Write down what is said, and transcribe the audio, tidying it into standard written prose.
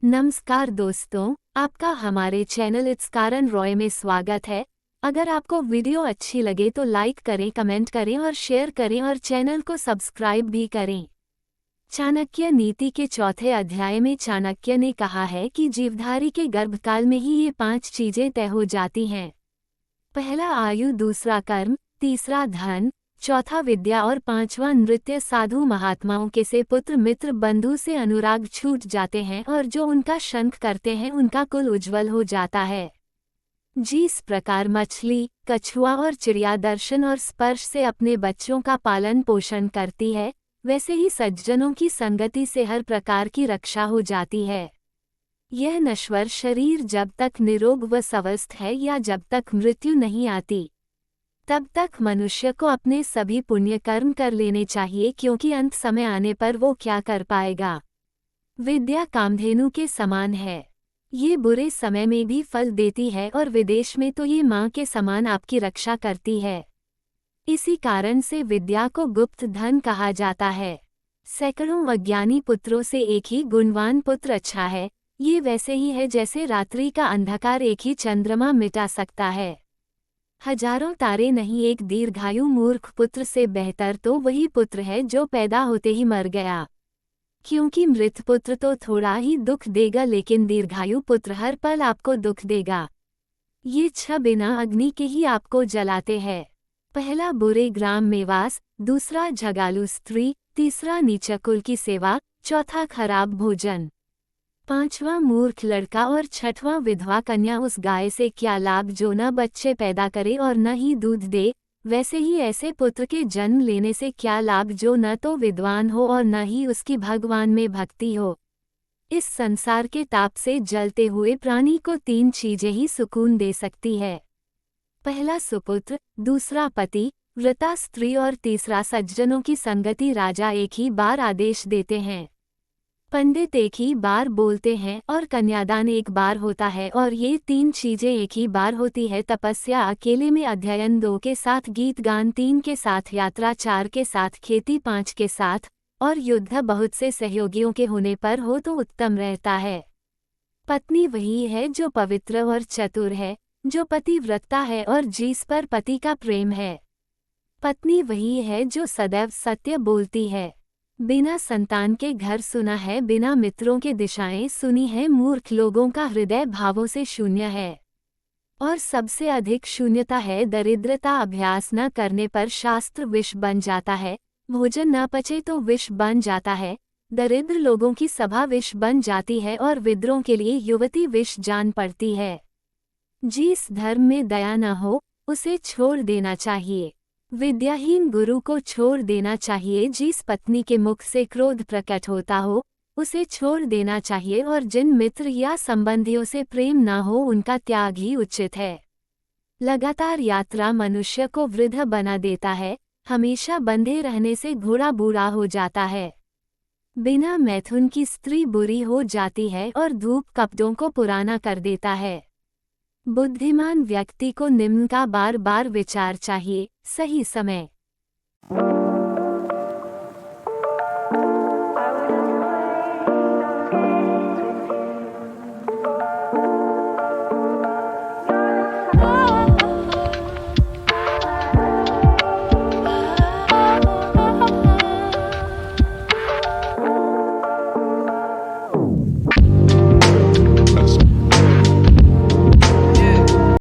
नमस्कार दोस्तों, आपका हमारे चैनल इट्स कारण रॉय में स्वागत है। अगर आपको वीडियो अच्छी लगे तो लाइक करें, कमेंट करें और शेयर करें और चैनल को सब्सक्राइब भी करें। चाणक्य नीति के चौथे अध्याय में चाणक्य ने कहा है कि जीवधारी के गर्भकाल में ही ये 5 चीजें तय हो जाती हैं। पहला आयु, दूसरा कर्म, तीसरा धन, चौथा विद्या और पांचवा नृत्य। साधु महात्माओं के से पुत्र मित्र बंधु से अनुराग छूट जाते हैं और जो उनका शंख करते हैं उनका कुल उज्जवल हो जाता है। जिस प्रकार मछली, कछुआ और चिड़िया दर्शन और स्पर्श से अपने बच्चों का पालन पोषण करती है, वैसे ही सज्जनों की संगति से हर प्रकार की रक्षा हो जाती है। यह नश्वर शरीर जब तक निरोग व स्वस्थ है या जब तक मृत्यु नहीं आती, तब तक मनुष्य को अपने सभी पुण्य कर्म कर लेने चाहिए, क्योंकि अंत समय आने पर वो क्या कर पाएगा। विद्या कामधेनु के समान है। ये बुरे समय में भी फल देती है और विदेश में तो ये माँ के समान आपकी रक्षा करती है। इसी कारण से विद्या को गुप्त धन कहा जाता है। सैकड़ों अज्ञानी पुत्रों से एक ही गुणवान पुत्र अच्छा है। ये वैसे ही है जैसे रात्रि का अंधकार एक ही चंद्रमा मिटा सकता है। हजारों तारे नहीं, एक दीर्घायु मूर्ख पुत्र से बेहतर तो वही पुत्र है जो पैदा होते ही मर गया। क्योंकि मृत पुत्र तो थोड़ा ही दुख देगा, लेकिन दीर्घायु पुत्र हर पल आपको दुख देगा। ये 6 बिना अग्नि के ही आपको जलाते हैं। पहला बुरे ग्राम में वास, दूसरा झगालू स्त्री, तीसरा नीच कुल की सेवा, चौथा खराब भोजन, पांचवा मूर्ख लड़का और छठवां विधवा कन्या। उस गाय से क्या लाभ जो न बच्चे पैदा करे और न ही दूध दे, वैसे ही ऐसे पुत्र के जन्म लेने से क्या लाभ जो न तो विद्वान हो और न ही उसकी भगवान में भक्ति हो। इस संसार के ताप से जलते हुए प्राणी को 3 चीजें ही सुकून दे सकती है। पहला सुपुत्र, दूसरा पति, व्रता स्त्री और तीसरा सज्जनों की संगति। राजा एक ही बार आदेश देते हैं, पंडित एक ही बार बोलते हैं और कन्यादान एक बार होता है, और ये 3 चीजें एक ही बार होती है। तपस्या अकेले में, अध्ययन 2 के साथ, गीत गान 3 के साथ, यात्रा 4 के साथ, खेती 5 के साथ और युद्ध बहुत से सहयोगियों के होने पर हो तो उत्तम रहता है। पत्नी वही है जो पवित्र और चतुर है, जो पतिव्रता है और जिस पर पति का प्रेम है। पत्नी वही है जो सदैव सत्य बोलती है। बिना संतान के घर सुना है, बिना मित्रों के दिशाएं सुनी है। मूर्ख लोगों का हृदय भावों से शून्य है और सबसे अधिक शून्यता है दरिद्रता। अभ्यास न करने पर शास्त्र विष बन जाता है, भोजन न पचे तो विष बन जाता है, दरिद्र लोगों की सभा विष बन जाती है और विद्रोह के लिए युवती विष जान पड़ती है। जिस धर्म में दया न हो उसे छोड़ देना चाहिए। विद्याहीन गुरु को छोड़ देना चाहिए। जिस पत्नी के मुख से क्रोध प्रकट होता हो उसे छोड़ देना चाहिए, और जिन मित्र या संबंधियों से प्रेम न हो उनका त्याग ही उचित है। लगातार यात्रा मनुष्य को वृद्ध बना देता है, हमेशा बंधे रहने से घोड़ा बूढ़ा हो जाता है। बिना मैथुन की स्त्री बुरी हो जाती है और धूप कपड़ों को पुराना कर देता है। बुद्धिमान व्यक्ति को निम्न का बार बार विचार चाहिए। सही समय